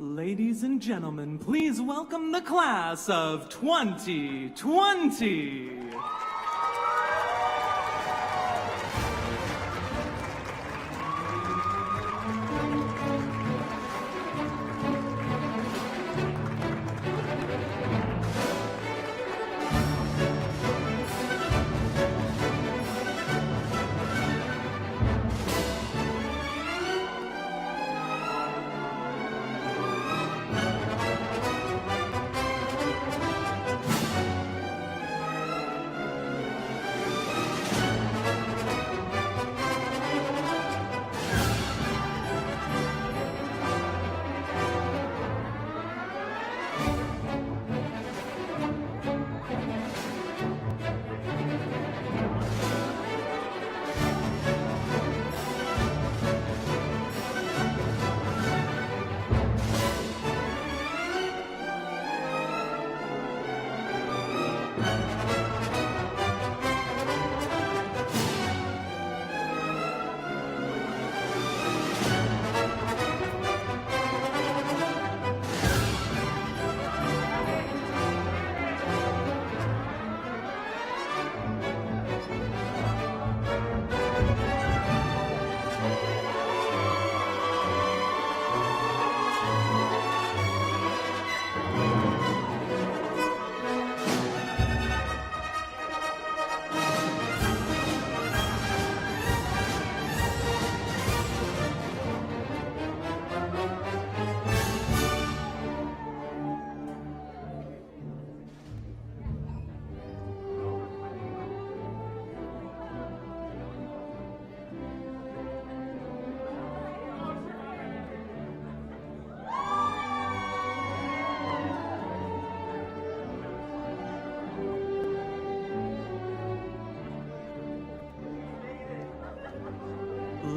Ladies and gentlemen, please welcome the class of 2020.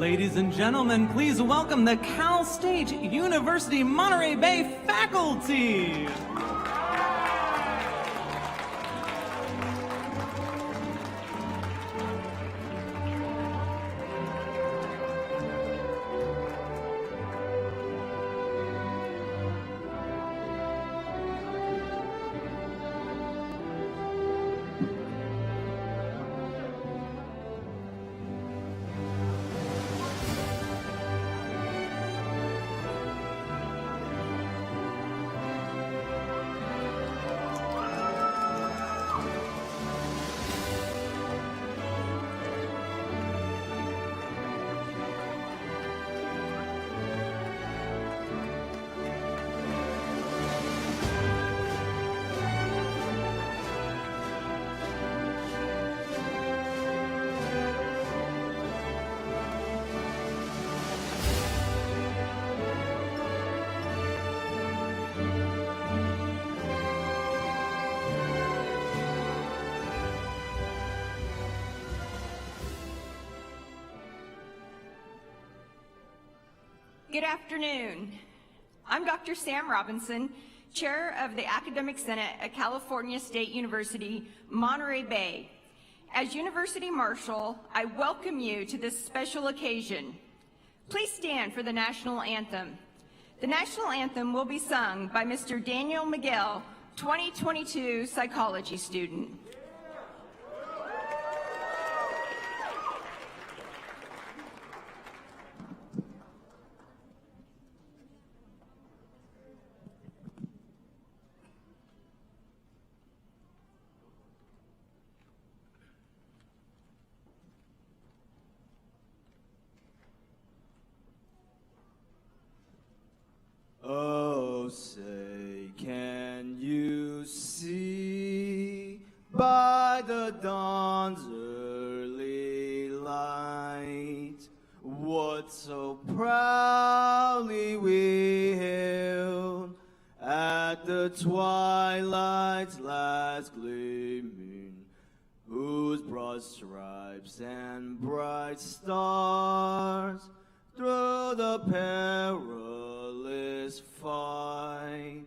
Ladies and gentlemen, please welcome the Cal State University Monterey Bay faculty. Good afternoon. I'm Dr. Sam Robinson, Chair of the Academic Senate at California State University, Monterey Bay. As University Marshal, I welcome you to this special occasion. Please stand for the National Anthem. The National Anthem will be sung by Mr. Daniel Miguel, 2022 psychology student. Oh, say, can you see by the dawn's early light what so proudly we hailed at the twilight's last gleaming, whose broad stripes and bright stars through the perilous fight,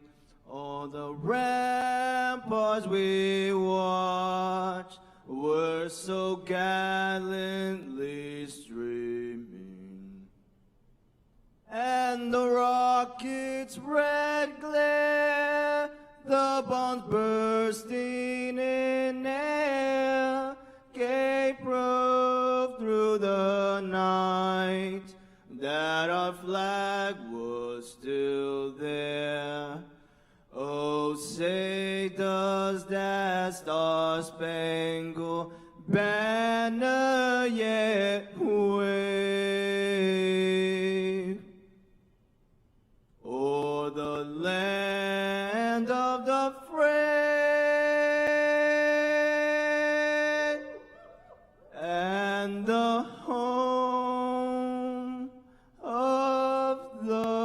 all the ramparts we watched were so gallantly streaming, and and the rocket's red glare, the bombs bursting in air, gave proof through the night that our flag was still there. Oh, say does that star-spangled banner yet wave o'er the land of the free and the home of the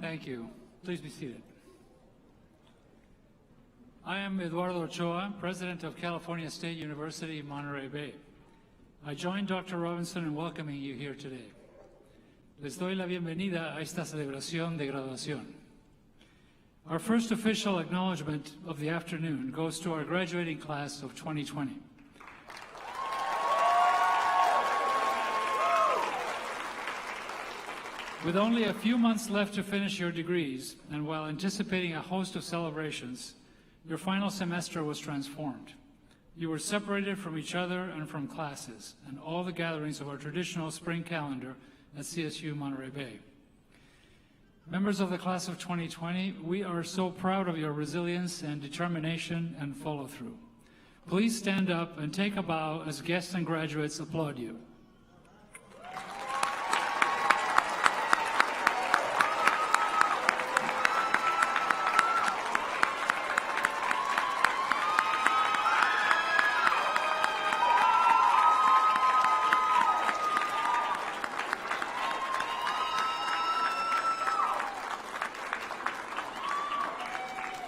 Thank you. Please be seated. I am Eduardo Ochoa, President of California State University, Monterey Bay. I join Dr. Robinson in welcoming you here today. Les doy la bienvenida a esta celebración de graduación. Our first official acknowledgement of the afternoon goes to our graduating class of 2020. With only a few months left to finish your degrees, and while anticipating a host of celebrations, your final semester was transformed. You were separated from each other and from classes, and all the gatherings of our traditional spring calendar at CSU Monterey Bay. Members of the class of 2020, we are so proud of your resilience and determination and follow-through. Please stand up and take a bow as guests and graduates applaud you.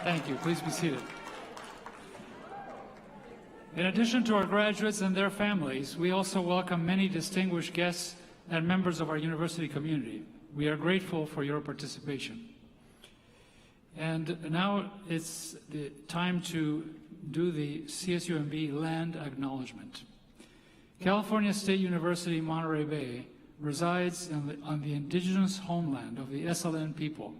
Thank you. Please be seated. In addition to our graduates and their families, we also welcome many distinguished guests and members of our university community. We are grateful for your participation. And now it's the time to do the CSUMB land acknowledgement. California State University, Monterey Bay resides on the indigenous homeland of the SLN people,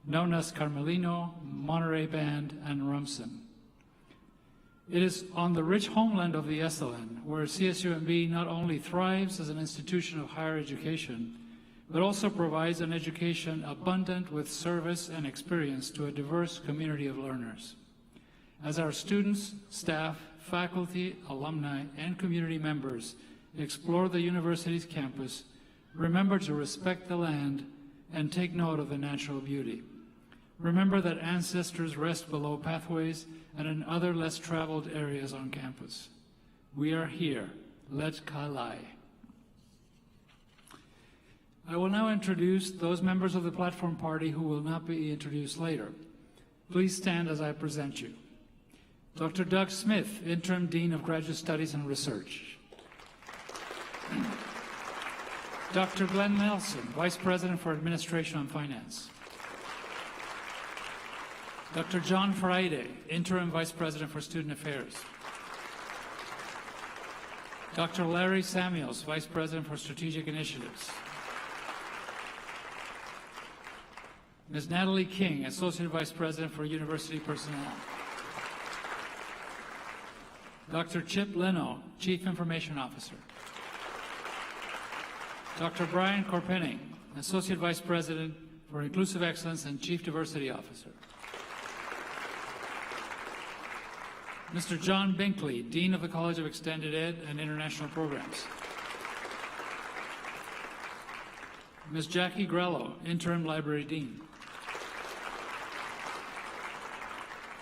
known as Carmelino, Monterey Band, and Rumsen. It is on the rich homeland of the SLN where CSUMB not only thrives as an institution of higher education, but also provides an education abundant with service and experience to a diverse community of learners. As our students, staff, faculty, alumni, and community members explore the university's campus, remember to respect the land and take note of the natural beauty. Remember that ancestors rest below pathways and in other less traveled areas on campus. We are here. Let Kalai. I will now introduce those members of the platform party who will not be introduced later. Please stand as I present you. Dr. Doug Smith, Interim Dean of Graduate Studies and Research. Dr. Glenn Nelson, Vice President for Administration and Finance. Dr. John Friday, Interim Vice President for Student Affairs. Dr. Larry Samuels, Vice President for Strategic Initiatives. Ms. Natalie King, Associate Vice President for University Personnel. Dr. Chip Leno, Chief Information Officer. Dr. Brian Korpenning, Associate Vice President for Inclusive Excellence and Chief Diversity Officer. Mr. John Binkley, Dean of the College of Extended Ed and International Programs. Ms. Jackie Grello, Interim Library Dean.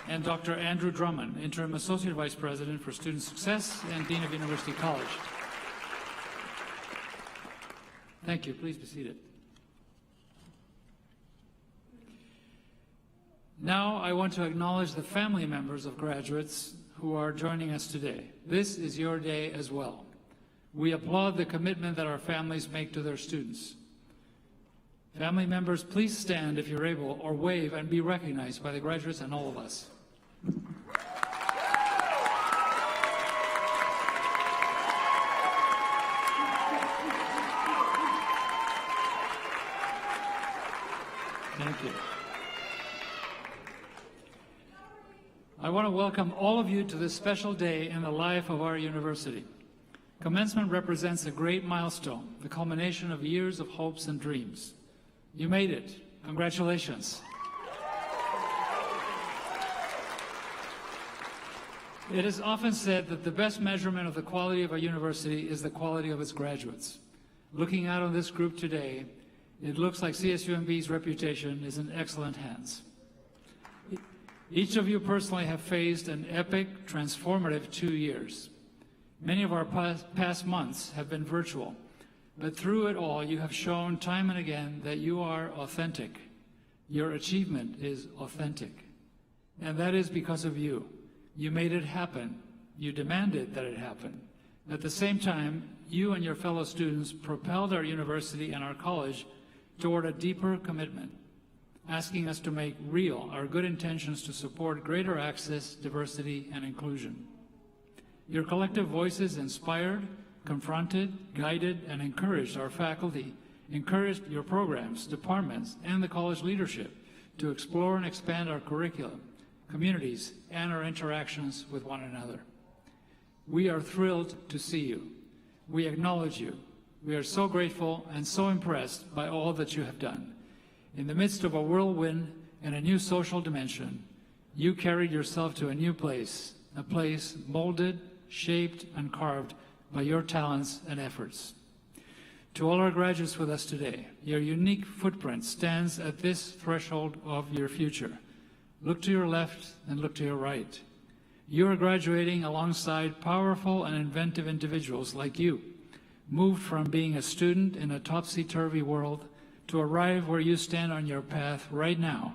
And Dr. Andrew Drummond, Interim Associate Vice President for Student Success and Dean of University College. Thank you. Please be seated. Now, I want to acknowledge the family members of graduates who are joining us today. This is your day as well. We applaud the commitment that our families make to their students. Family members, please stand if you're able, or wave and be recognized by the graduates and all of us. Thank you. I want to welcome all of you to this special day in the life of our university. Commencement represents a great milestone, the culmination of years of hopes and dreams. You made it. Congratulations. It is often said that the best measurement of the quality of a university is the quality of its graduates. Looking out on this group today, it looks like CSUMB's reputation is in excellent hands. Each of you personally have faced an epic, transformative 2 years. Many of our past months have been virtual, but through it all, you have shown time and again that you are authentic. Your achievement is authentic. And that is because of you. You made it happen. You demanded that it happen. At the same time, you and your fellow students propelled our university and our college toward a deeper commitment, asking us to make real our good intentions to support greater access, diversity, and inclusion. Your collective voices inspired, confronted, guided, and encouraged our faculty, encouraged your programs, departments, and the college leadership to explore and expand our curriculum, communities, and our interactions with one another. We are thrilled to see you. We acknowledge you. We are so grateful and so impressed by all that you have done. In the midst of a whirlwind and a new social dimension, you carried yourself to a new place, a place molded, shaped, and carved by your talents and efforts. To all our graduates with us today, your unique footprint stands at this threshold of your future. Look to your left and look to your right. You are graduating alongside powerful and inventive individuals like you, moved from being a student in a topsy-turvy world to arrive where you stand on your path right now,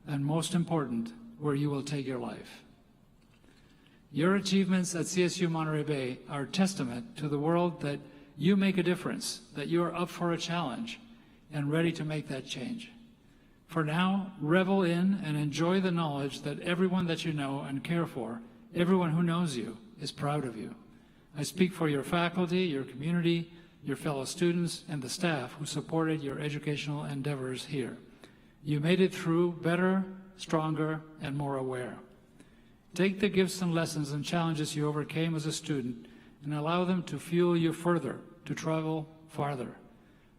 and most important, where you will take your life. Your achievements at CSU Monterey Bay are a testament to the world that you make a difference, that you are up for a challenge and ready to make that change. For now, revel in and enjoy the knowledge that everyone that you know and care for, everyone who knows you, is proud of you. I speak for your faculty, your community, your fellow students, and the staff who supported your educational endeavors here. You made it through better, stronger, and more aware. Take the gifts and lessons and challenges you overcame as a student and allow them to fuel you further, to travel farther.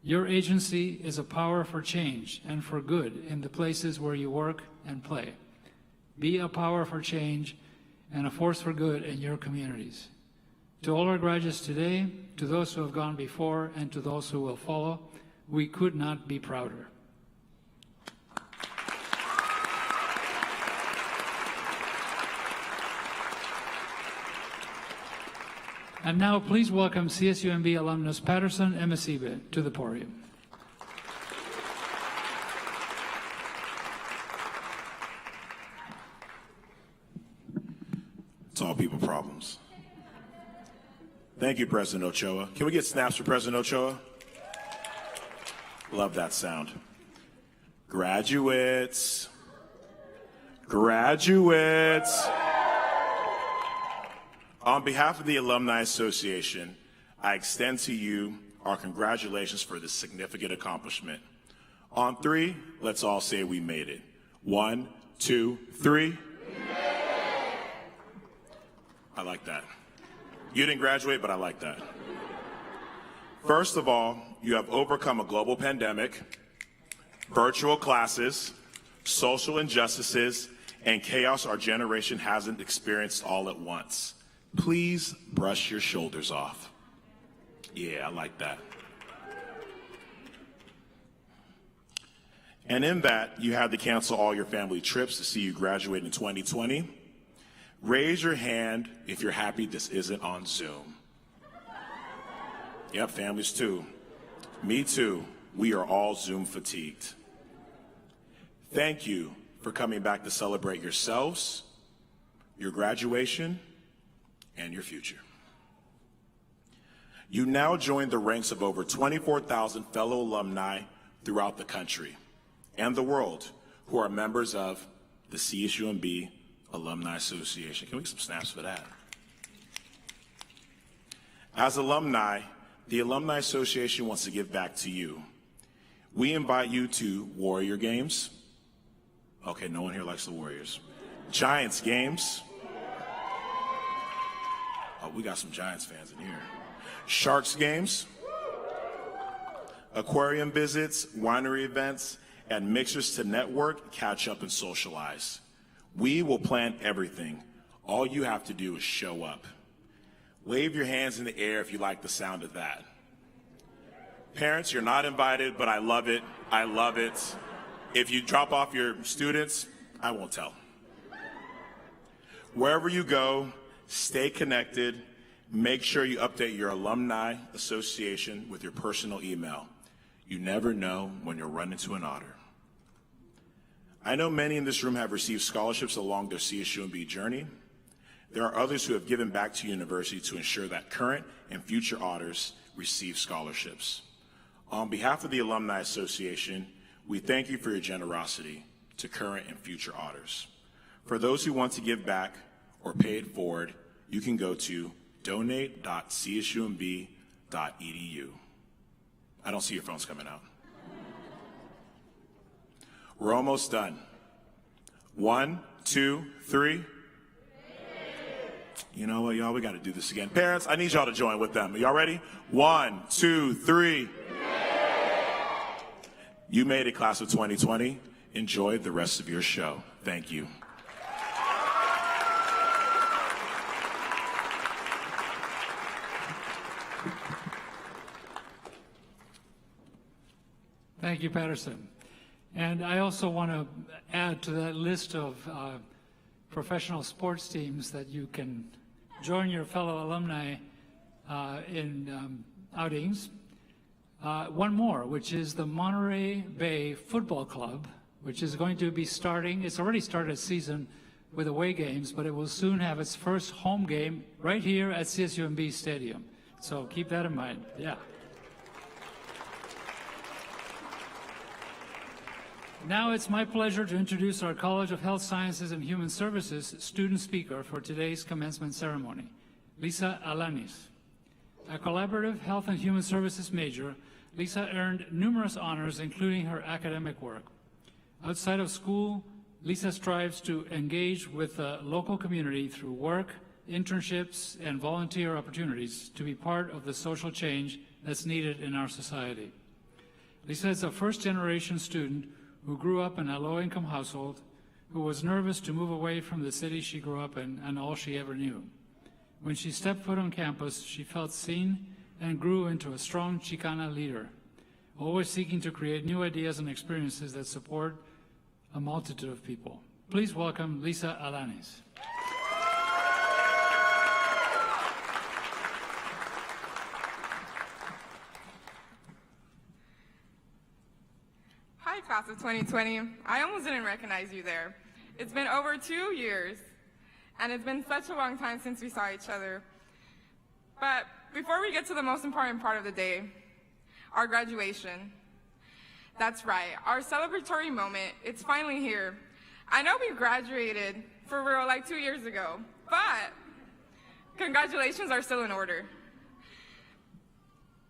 Your agency is a power for change and for good in the places where you work and play. Be a power for change and a force for good in your communities. To all our graduates today, to those who have gone before, and to those who will follow, we could not be prouder. And now, please welcome CSUMB alumnus Patterson Emesibe to the podium. It's all people problems. Thank you, President Ochoa. Can we get snaps for President Ochoa? Love that sound. Graduates. Graduates. On behalf of the Alumni Association, I extend to you our congratulations for this significant accomplishment. On three, let's all say we made it. 1, 2, 3. We made it. I like that. You didn't graduate, but I like that. First of all, you have overcome a global pandemic, virtual classes, social injustices, and chaos our generation hasn't experienced all at once. Please brush your shoulders off. Yeah, I like that. And in that, you had to cancel all your family trips to see you graduate in 2020. Raise your hand if you're happy this isn't on Zoom. Yep, families too. Me too. We are all Zoom fatigued. Thank you for coming back to celebrate yourselves, your graduation, and your future. You now join the ranks of over 24,000 fellow alumni throughout the country and the world who are members of the CSUMB Alumni Association. Can we get some snaps for that? As alumni, the Alumni Association wants to give back to you. We invite you to Warrior Games. Okay, no one here likes the Warriors. Giants games. Oh, we got some Giants fans in here. Sharks games. Aquarium visits, winery events, and mixers to network, catch up, and socialize. We will plan everything. All you have to do is show up. Wave your hands in the air if you like the sound of that. Parents, you're not invited, but I love it. I love it. If you drop off your students, I won't tell. Wherever you go, stay connected. Make sure you update your alumni association with your personal email. You never know when you'll run into an otter. I know many in this room have received scholarships along their CSUMB journey. There are others who have given back to university to ensure that current and future otters receive scholarships. On behalf of the Alumni Association, we thank you for your generosity to current and future otters. For those who want to give back or pay it forward, you can go to donate.csumb.edu. I don't see your phones coming out. We're almost done. 1, 2, 3. You know what, y'all? We got to do this again. Parents, I need y'all to join with them. Are y'all ready? 1, 2, 3. You made it, class of 2020. Enjoy the rest of your show. Thank you. Thank you, Patterson. And I also want to add to that list of professional sports teams that you can join your fellow alumni in outings. One more, which is the Monterey Bay Football Club, which is going to be starting. It's already started its season with away games, but it will soon have its first home game right here at CSUMB Stadium. So keep that in mind. Yeah. Now it's my pleasure to introduce our College of Health Sciences and Human Services student speaker for today's commencement ceremony, Lisa Alanis. A collaborative health and human services major, Lisa earned numerous honors, including her academic work. Outside of school, Lisa strives to engage with the local community through work, internships, and volunteer opportunities to be part of the social change that's needed in our society. Lisa is a first-generation student who grew up in a low-income household, who was nervous to move away from the city she grew up in and all she ever knew. When she stepped foot on campus, she felt seen and grew into a strong Chicana leader, always seeking to create new ideas and experiences that support a multitude of people. Please welcome Lisa Alanis. Hi, class of 2020. I almost didn't recognize you there. It's been over 2 years, and it's been such a long time since we saw each other. But before we get to the most important part of the day, our graduation. That's right, our celebratory moment, it's finally here. I know we graduated for real like 2 years ago, but congratulations are still in order.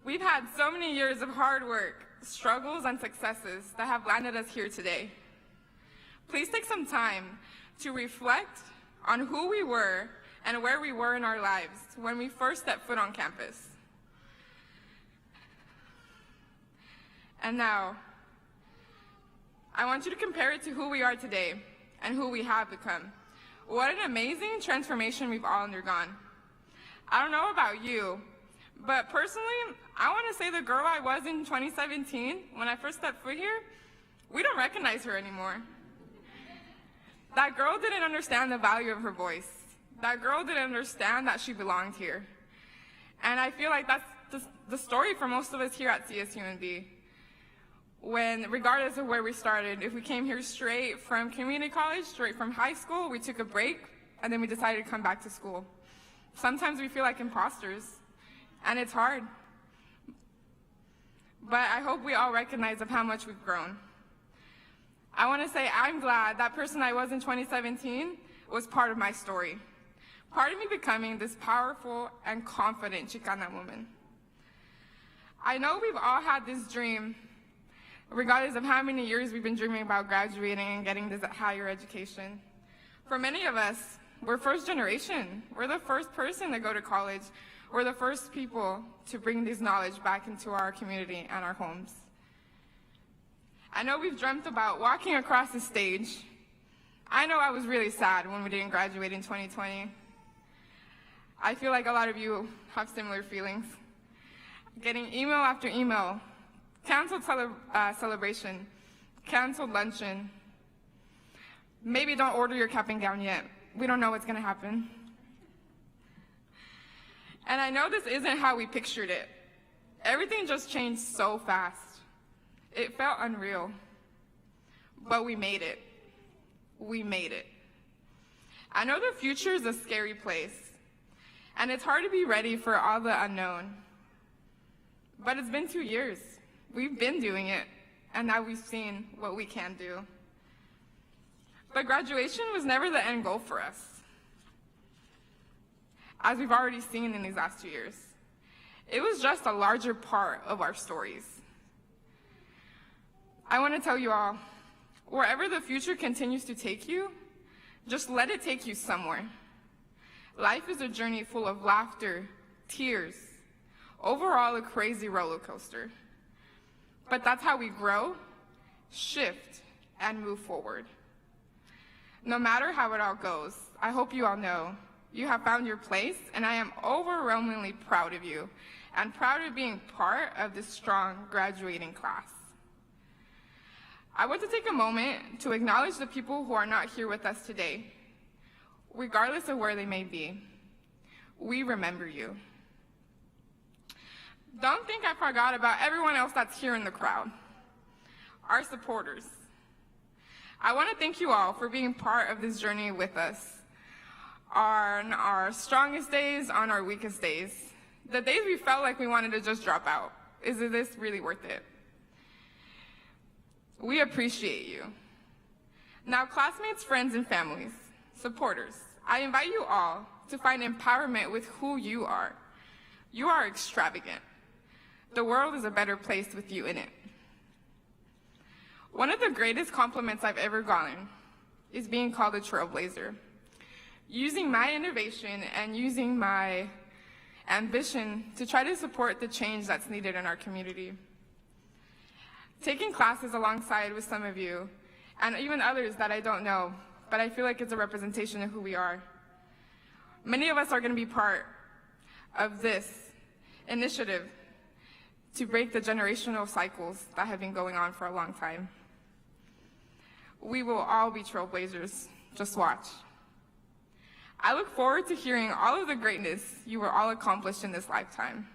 We've had so many years of hard work, struggles, and successes that have landed us here today. Please take some time to reflect on who we were and where we were in our lives when we first stepped foot on campus. And now, I want you to compare it to who we are today and who we have become. What an amazing transformation we've all undergone. I don't know about you, but personally, I want to say the girl I was in 2017, when I first stepped foot here, we don't recognize her anymore. That girl didn't understand the value of her voice. That girl didn't understand that she belonged here. And I feel like that's the story for most of us here at CSUMB. when, regardless of where we started, if we came here straight from community college, straight from high school, we took a break, and then we decided to come back to school. Sometimes we feel like imposters, and it's hard. But I hope we all recognize of how much we've grown. I want to say I'm glad that person I was in 2017 was part of my story. Part of me becoming this powerful and confident Chicana woman. I know we've all had this dream, regardless of how many years we've been dreaming about graduating and getting this higher education. For many of us, we're first generation. We're the first person to go to college. We're the first people to bring this knowledge back into our community and our homes. I know we've dreamt about walking across the stage. I know I was really sad when we didn't graduate in 2020. I feel like a lot of you have similar feelings. Getting email after email, canceled celebration, canceled luncheon. Maybe don't order your cap and gown yet. We don't know what's gonna happen. And I know this isn't how we pictured it. Everything just changed so fast. It felt unreal. But we made it. We made it. I know the future is a scary place, and it's hard to be ready for all the unknown. But it's been 2 years. We've been doing it, and now we've seen what we can do. But graduation was never the end goal for us, as we've already seen in these last 2 years. It was just a larger part of our stories. I want to tell you all, wherever the future continues to take you, just let it take you somewhere. Life is a journey full of laughter, tears, overall a crazy roller coaster. But that's how we grow, shift, and move forward. No matter how it all goes, I hope you all know you have found your place, and I am overwhelmingly proud of you and proud of being part of this strong graduating class. I want to take a moment to acknowledge the people who are not here with us today, regardless of where they may be. We remember you. Don't think I forgot about everyone else that's here in the crowd, our supporters. I want to thank you all for being part of this journey with us on our strongest days, on our weakest days, the days we felt like we wanted to just drop out. Is this really worth it? We appreciate you. Now, classmates, friends, and families, supporters, I invite you all to find empowerment with who you are. You are extravagant. The world is a better place with you in it. One of the greatest compliments I've ever gotten is being called a trailblazer. Using my innovation and using my ambition to try to support the change that's needed in our community. Taking classes alongside with some of you, and even others that I don't know, but I feel like it's a representation of who we are. Many of us are going to be part of this initiative to break the generational cycles that have been going on for a long time. We will all be trailblazers. Just watch. I look forward to hearing all of the greatness you will all accomplish in this lifetime.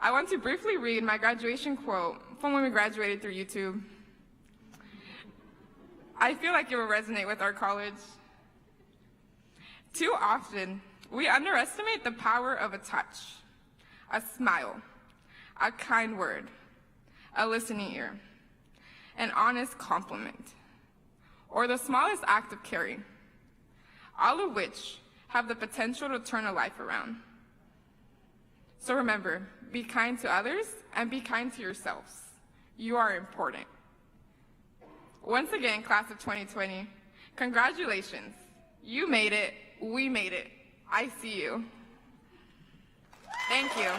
I want to briefly read my graduation quote from when we graduated through YouTube. I feel like it will resonate with our college. Too often, we underestimate the power of a touch, a smile, a kind word, a listening ear, an honest compliment, or the smallest act of caring, all of which have the potential to turn a life around. So remember, be kind to others and be kind to yourselves. You are important. Once again, class of 2020, congratulations. You made it, we made it. I see you. Thank you.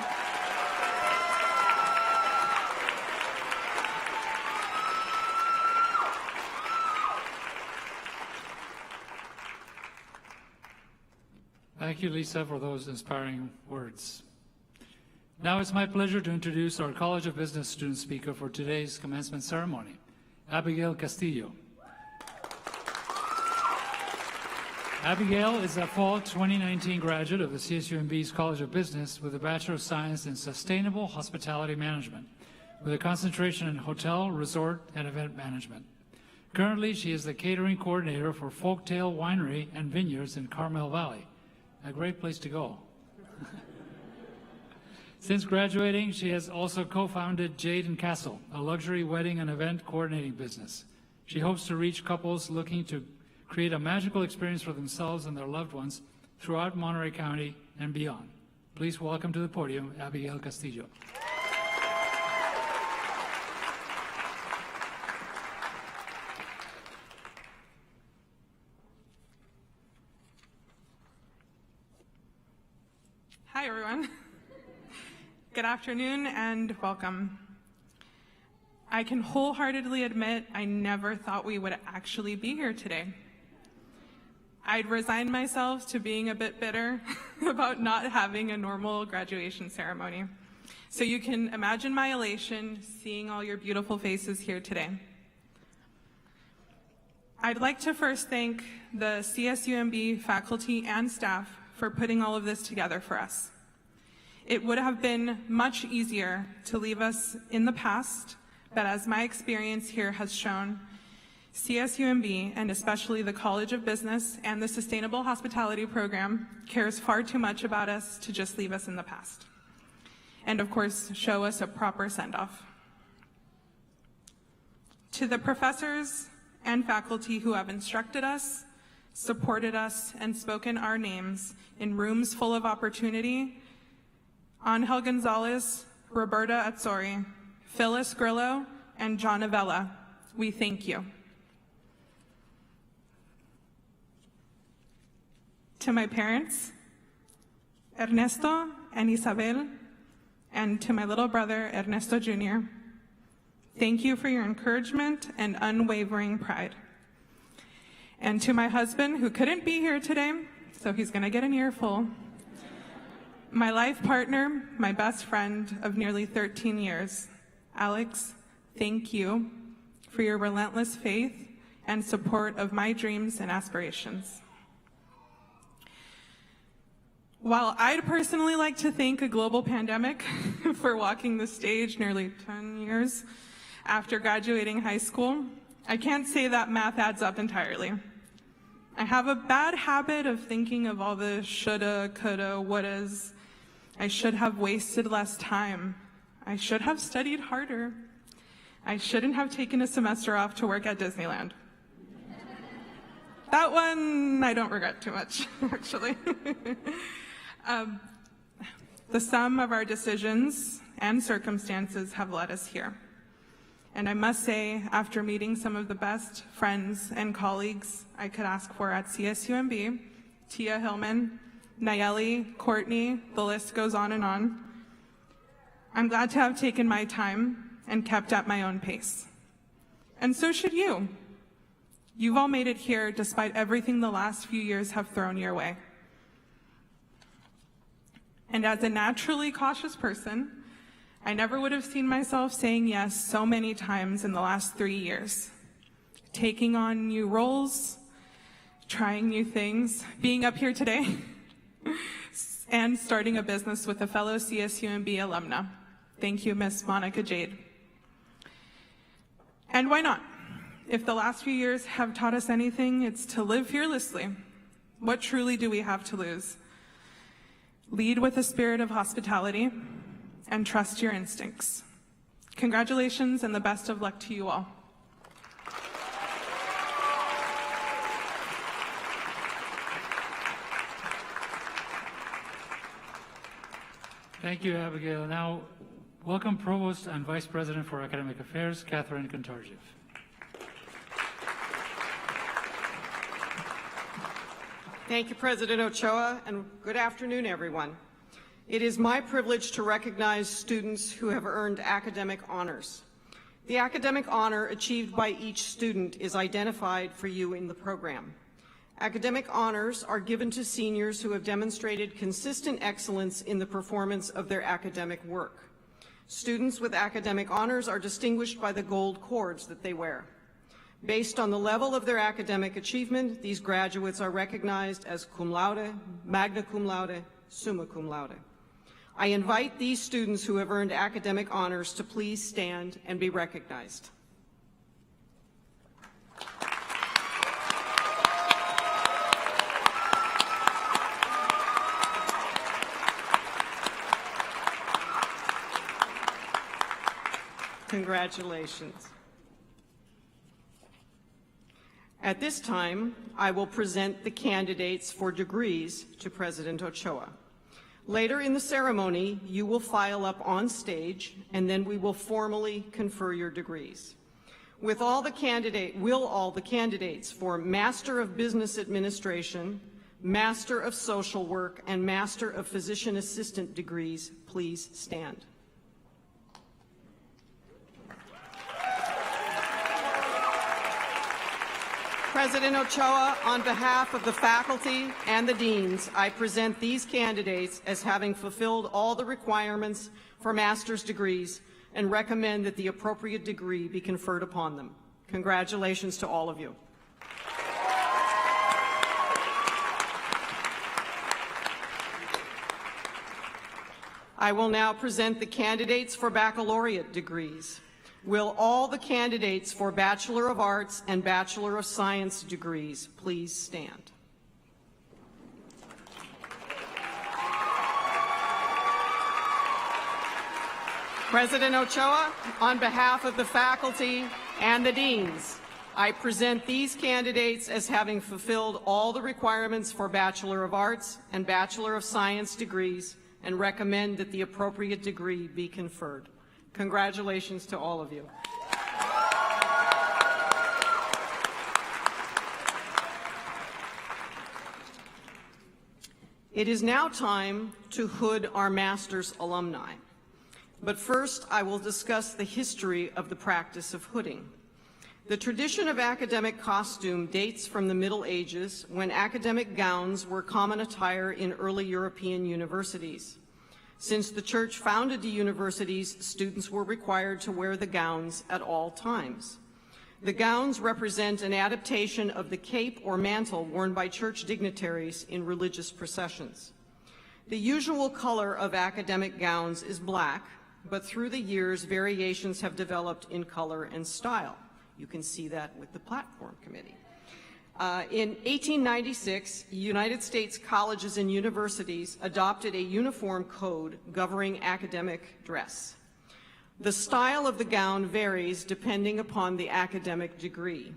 Thank you, Lisa, for those inspiring words. Now it's my pleasure to introduce our College of Business student speaker for today's commencement ceremony, Abigail Castillo. Abigail is a fall 2019 graduate of the CSUMB's College of Business with a Bachelor of Science in Sustainable Hospitality Management. with a concentration in hotel, resort, and event management. Currently, she is the catering coordinator for Folktale Winery and Vineyards in Carmel Valley. A great place to go. Since graduating, she has also co-founded Jade and Castle, a luxury wedding and event coordinating business. She hopes to reach couples looking to create a magical experience for themselves and their loved ones throughout Monterey County and beyond. Please welcome to the podium, Abigail Castillo. Hi, everyone. Good afternoon and welcome. I can wholeheartedly admit I never thought we would actually be here today. I'd resigned myself to being a bit bitter about not having a normal graduation ceremony. So you can imagine my elation seeing all your beautiful faces here today. I'd like to first thank the CSUMB faculty and staff for putting all of this together for us. It would have been much easier to leave us in the past, but as my experience here has shown, CSUMB, and especially the College of Business and the Sustainable Hospitality Program, cares far too much about us to just leave us in the past. And of course, show us a proper send-off. To the professors and faculty who have instructed us, supported us, and spoken our names in rooms full of opportunity, Angel Gonzalez, Roberta Azzori, Phyllis Grillo, and John Avella, we thank you. To my parents, Ernesto and Isabel, and to my little brother, Ernesto Jr., thank you for your encouragement and unwavering pride. And to my husband, who couldn't be here today, so he's gonna get an earful, my life partner, my best friend of nearly 13 years, Alex, thank you for your relentless faith and support of my dreams and aspirations. While I'd personally like to thank a global pandemic for walking the stage nearly 10 years after graduating high school, I can't say that math adds up entirely. I have a bad habit of thinking of all the shoulda, coulda, wouldas. I should have wasted less time. I should have studied harder. I shouldn't have taken a semester off to work at Disneyland. That one I don't regret too much, actually. The sum of our decisions and circumstances have led us here. And I must say, after meeting some of the best friends and colleagues I could ask for at CSUMB, Tia Hillman, Nayeli, Courtney, the list goes on, I'm glad to have taken my time and kept at my own pace. And so should you. You've all made it here despite everything the last few years have thrown your way. And as a naturally cautious person, I never would have seen myself saying yes so many times in the last 3 years. Taking on new roles, trying new things, being up here today, and starting a business with a fellow CSUMB alumna. Thank you, Miss Monica Jade. And why not? If the last few years have taught us anything, it's to live fearlessly. What truly do we have to lose? Lead with a spirit of hospitality and trust your instincts. Congratulations and the best of luck to you all. Thank you, Abigail. Now, welcome Provost and Vice President for Academic Affairs, Catherine Kontarjev. Thank you, President Ochoa, and good afternoon, everyone. It is my privilege to recognize students who have earned academic honors. The academic honor achieved by each student is identified for you in the program. Academic honors are given to seniors who have demonstrated consistent excellence in the performance of their academic work. Students with academic honors are distinguished by the gold cords that they wear. Based on the level of their academic achievement, these graduates are recognized as cum laude, magna cum laude, summa cum laude. I invite these students who have earned academic honors to please stand and be recognized. Congratulations. At this time, I will present the candidates for degrees to President Ochoa. Later in the ceremony, you will file up on stage, and then we will formally confer your degrees. Will all the candidates for Master of Business Administration, Master of Social Work, and Master of Physician Assistant degrees please stand? President Ochoa, on behalf of the faculty and the deans, I present these candidates as having fulfilled all the requirements for master's degrees and recommend that the appropriate degree be conferred upon them. Congratulations to all of you. I will now present the candidates for baccalaureate degrees. Will all the candidates for Bachelor of Arts and Bachelor of Science degrees please stand? President Ochoa, on behalf of the faculty and the deans, I present these candidates as having fulfilled all the requirements for Bachelor of Arts and Bachelor of Science degrees and recommend that the appropriate degree be conferred. Congratulations to all of you. It is now time to hood our master's alumni. But first, I will discuss the history of the practice of hooding. The tradition of academic costume dates from the Middle Ages, when academic gowns were common attire in early European universities. Since the church founded the universities, students were required to wear the gowns at all times. The gowns represent an adaptation of the cape or mantle worn by church dignitaries in religious processions. The usual color of academic gowns is black, but through the years, variations have developed in color and style. You can see that with the platform committee. In 1896, United States colleges and universities adopted a uniform code governing academic dress. The style of the gown varies depending upon the academic degree.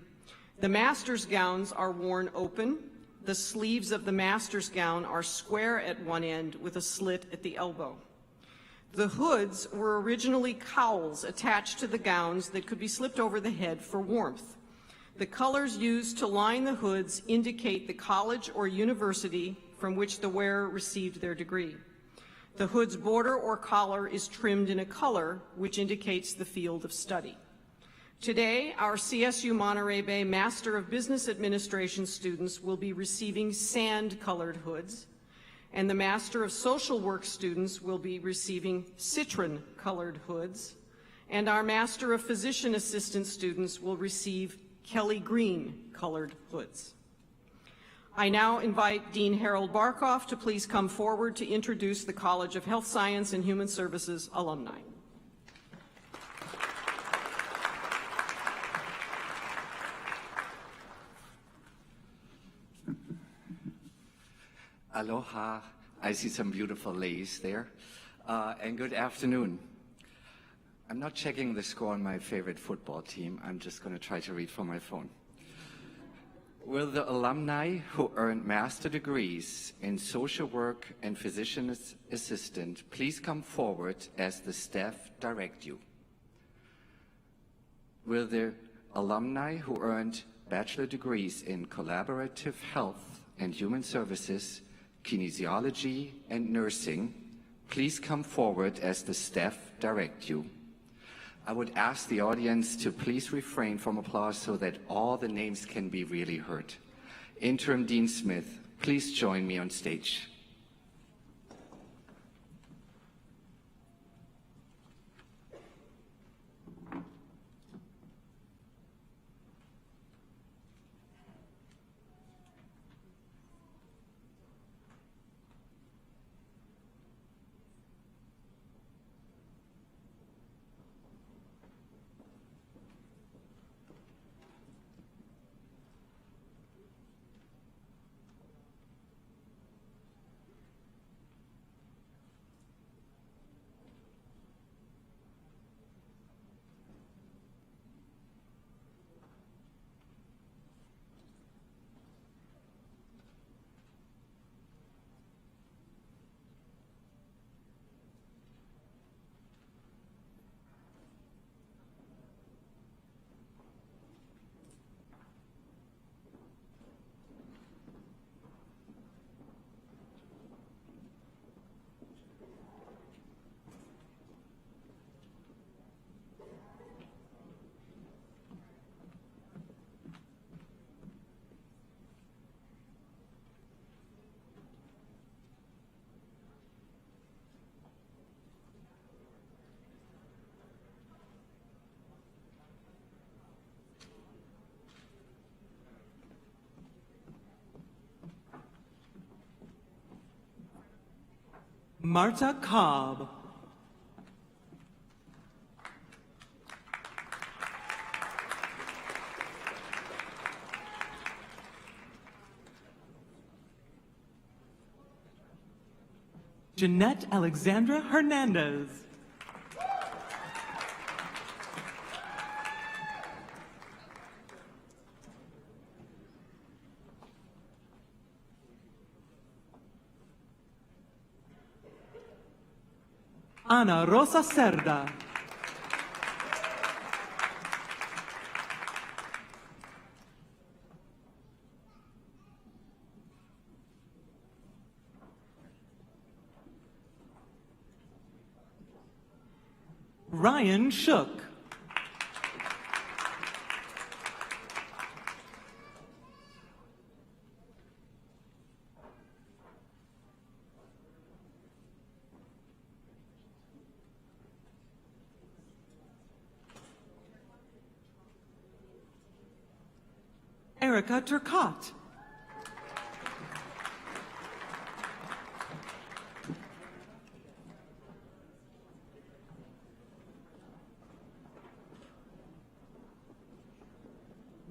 The master's gowns are worn open. The sleeves of the master's gown are square at one end with a slit at the elbow. The hoods were originally cowls attached to the gowns that could be slipped over the head for warmth. The colors used to line the hoods indicate the college or university from which the wearer received their degree. The hood's border or collar is trimmed in a color which indicates the field of study. Today, our CSU Monterey Bay Master of Business Administration students will be receiving sand-colored hoods, and the Master of Social Work students will be receiving citron-colored hoods, and our Master of Physician Assistant students will receive Kelly green colored hoods. I now invite Dean Harold Barkoff to please come forward to introduce the College of Health Science and Human Services alumni. Aloha. I see some beautiful ladies there. And good afternoon. I'm not checking the score on my favorite football team. I'm just going to try to read from my phone. Will the alumni who earned master degrees in social work and physician assistant please come forward as the staff direct you? Will the alumni who earned bachelor degrees in collaborative health and human services, kinesiology, and nursing please come forward as the staff direct you? I would ask the audience to please refrain from applause so that all the names can be really heard. Interim Dean Smith, please join me on stage. Marta Cobb. Jeanette Alexandra Hernandez. Ana Rosa Cerda. Ryan Shook. Erica Turcotte.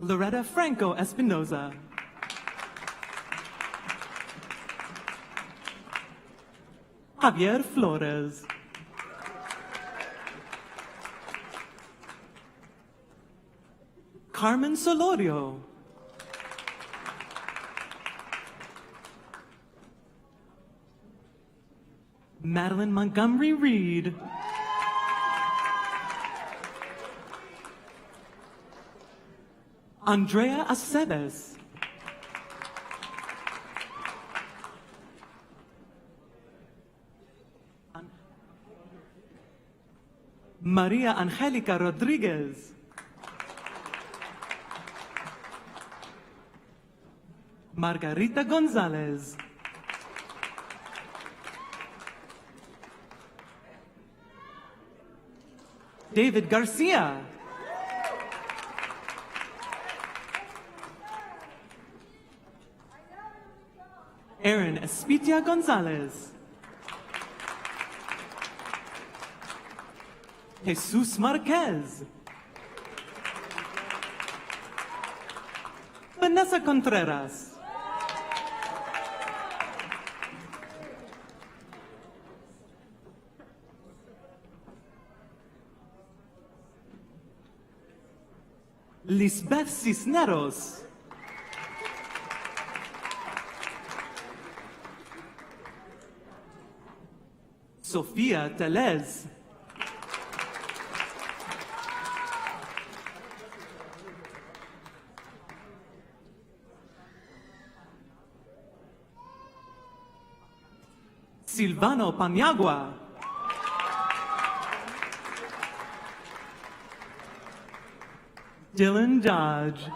Loretta Franco Espinoza. Javier Flores. Carmen Solorio. Madeline Montgomery Reed. Andrea Aceves. Maria Angelica Rodriguez. Margarita Gonzalez. David Garcia. Aaron Espitia Gonzalez. Jesus Marquez. Vanessa Contreras. Lisbeth Cisneros. Sofía Telez. Silvano Paniagua. Dylan Dodge.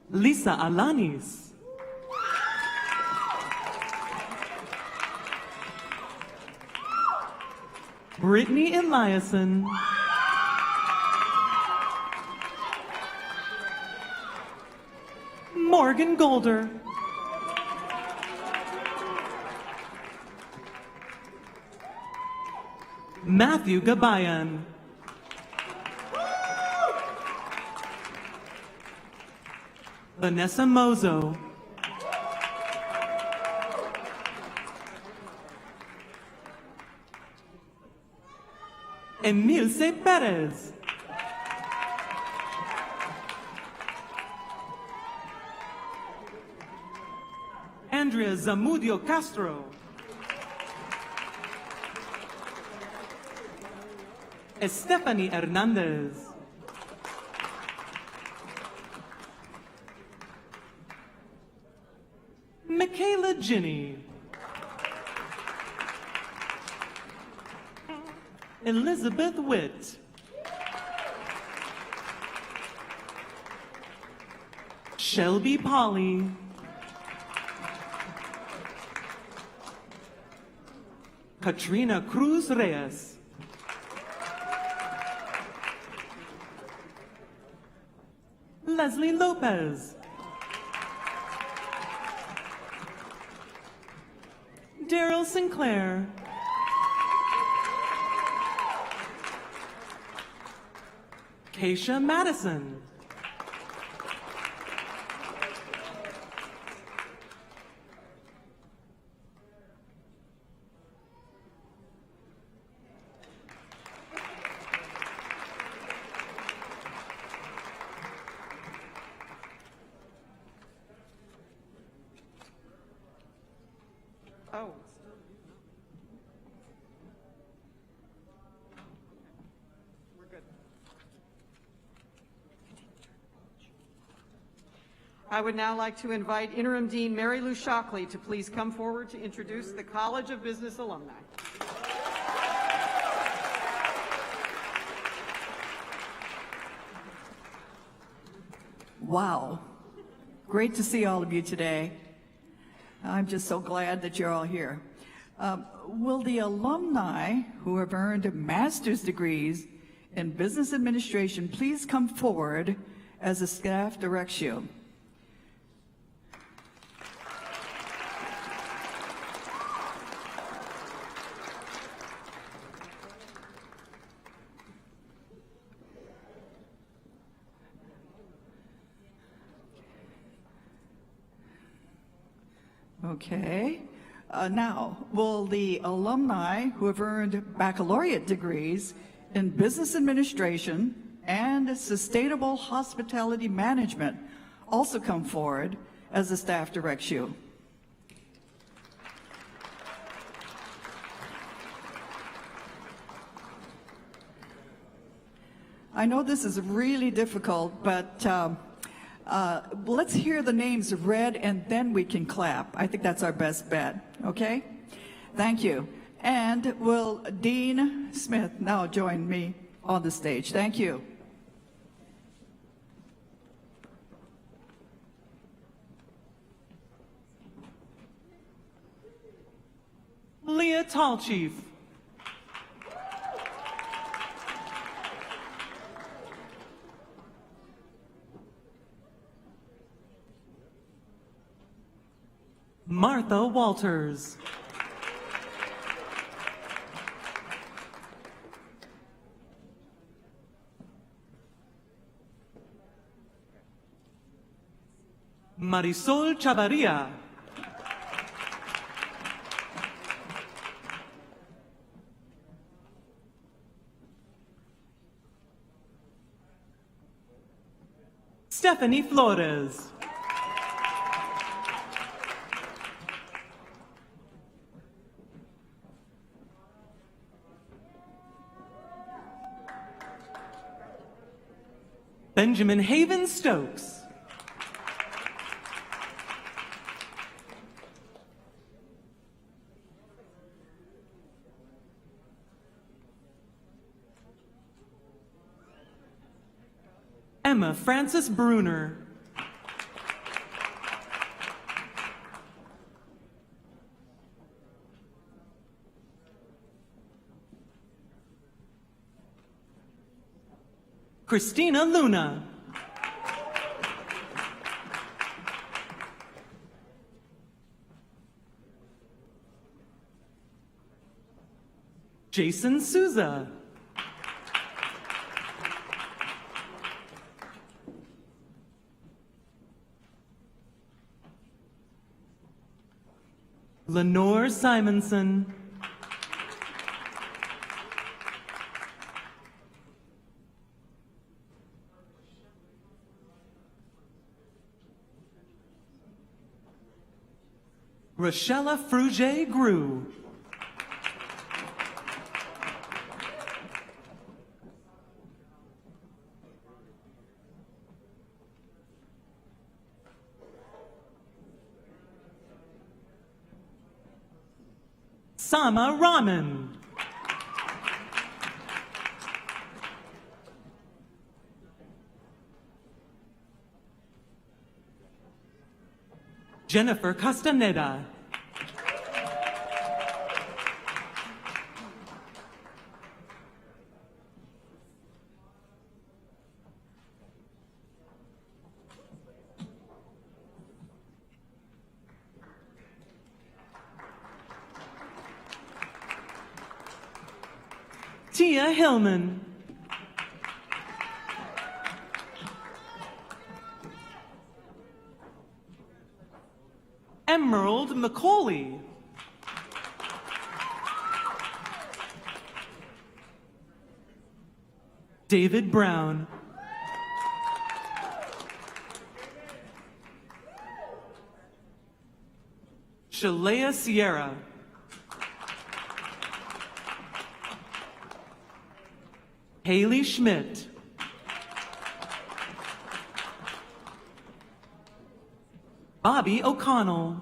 Lisa Alanis. Brittany Eliason. Morgan Golder. Matthew Gabayan. Vanessa Mozo. Emilce Perez. Andrea Zamudio Castro. Stephanie Hernandez. Michaela Ginny. Elizabeth Witt. Shelby Polly. Katrina Cruz Reyes. Leslie Lopez. Daryl Sinclair. Keisha Madison. Oh. We're good. I would now like to invite Interim Dean Mary Lou Shockley to please come forward to introduce the College of Business alumni. Wow. Great to see all of you today. I'm just so glad that you're all here. Will the alumni who have earned master's degrees in business administration please come forward as the staff directs you? Okay. Now, will the alumni who have earned baccalaureate degrees in business administration and sustainable hospitality management also come forward as the staff directs you? I know this is really difficult, but let's hear the names read and then we can clap. I think that's our best bet, okay? Thank you. And will Dean Smith now join me on the stage? Thank you. Leah Tallchief. Martha Walters. Marisol Chavarria. Stephanie Flores. Benjamin Haven Stokes. Emma Frances Bruner. Christina Luna. Jason Souza. Lenore Simonson. Rochella Fruget Grew. Sama Raman. Jennifer Castaneda. Tia Hillman. Emerald McCauley. David Brown. Shalea Sierra. Haley Schmidt. Bobby O'Connell.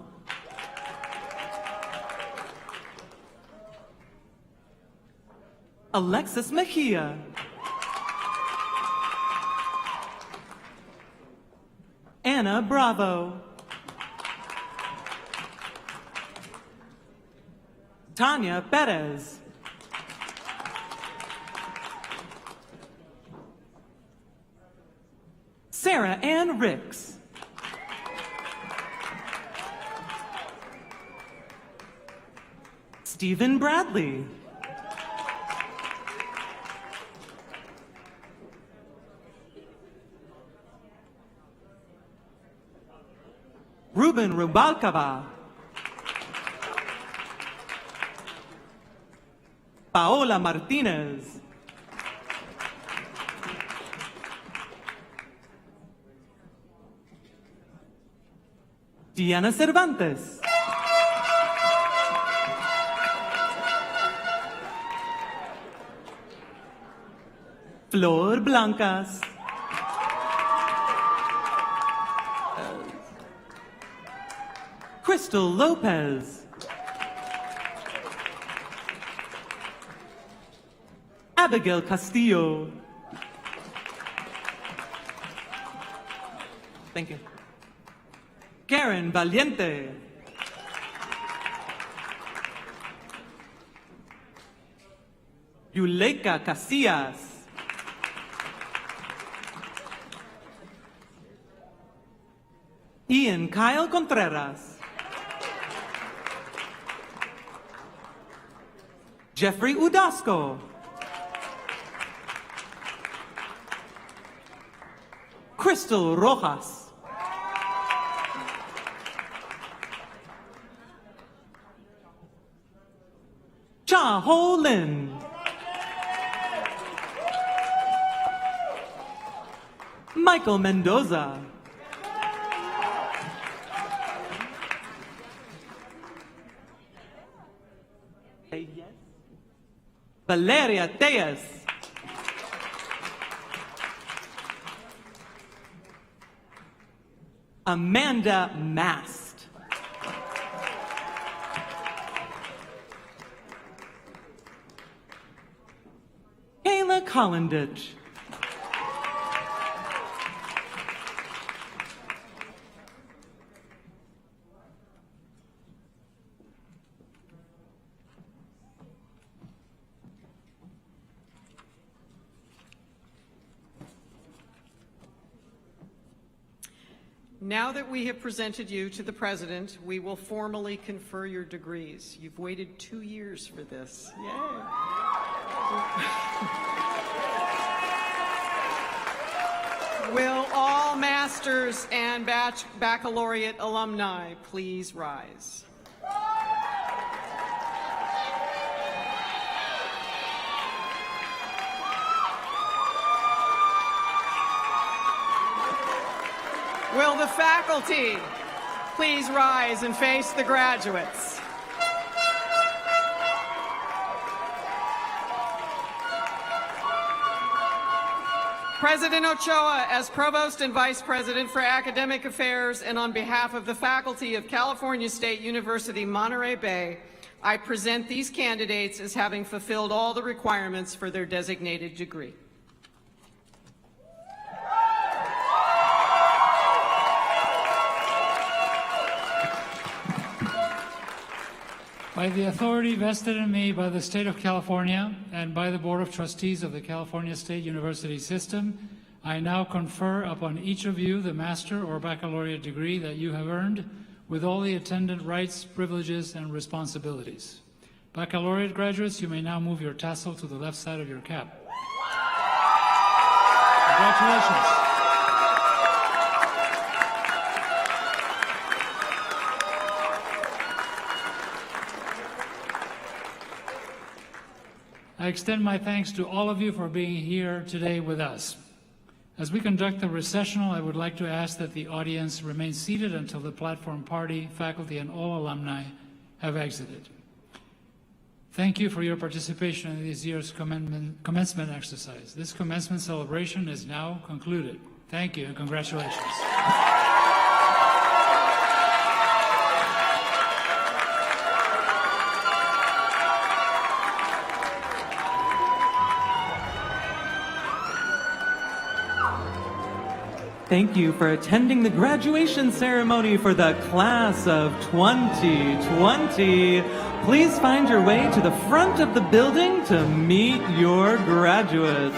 Alexis Mejia. Anna Bravo. Tanya Perez. Sarah Ann Ricks. Stephen Bradley. Ruben Rubalcaba. Paola Martinez. Diana Cervantes. Flor Blancas. Crystal Lopez. Abigail Castillo. Thank you. Karen Valiente. Yuleika Casillas. Ian Kyle Contreras. Jeffrey Udasco. Crystal Rojas. Cha Ho Lin. Michael Mendoza. Valeria Tejas. Amanda Mast. Kayla Collinditch. Now that we have presented you to the President, we will formally confer your degrees. You've waited 2 years for this. Yay! Will all Masters and Baccalaureate alumni please rise? Will the faculty please rise and face the graduates? President Ochoa, as Provost and Vice President for Academic Affairs and on behalf of the faculty of California State University, Monterey Bay, I present these candidates as having fulfilled all the requirements for their designated degree. By the authority vested in me by the State of California and by the Board of Trustees of the California State University System, I now confer upon each of you the master or baccalaureate degree that you have earned with all the attendant rights, privileges, and responsibilities. Baccalaureate graduates, you may now move your tassel to the left side of your cap. Congratulations. I extend my thanks to all of you for being here today with us. As we conduct the recessional, I would like to ask that the audience remain seated until the platform party, faculty, and all alumni have exited. Thank you for your participation in this year's commencement exercise. This commencement celebration is now concluded. Thank you and congratulations. Thank you for attending the graduation ceremony for the class of 2020. Please find your way to the front of the building to meet your graduates.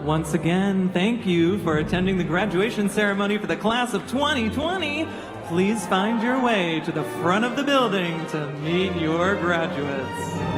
Once again, thank you for attending the graduation ceremony for the class of 2020. Please find your way to the front of the building to meet your graduates.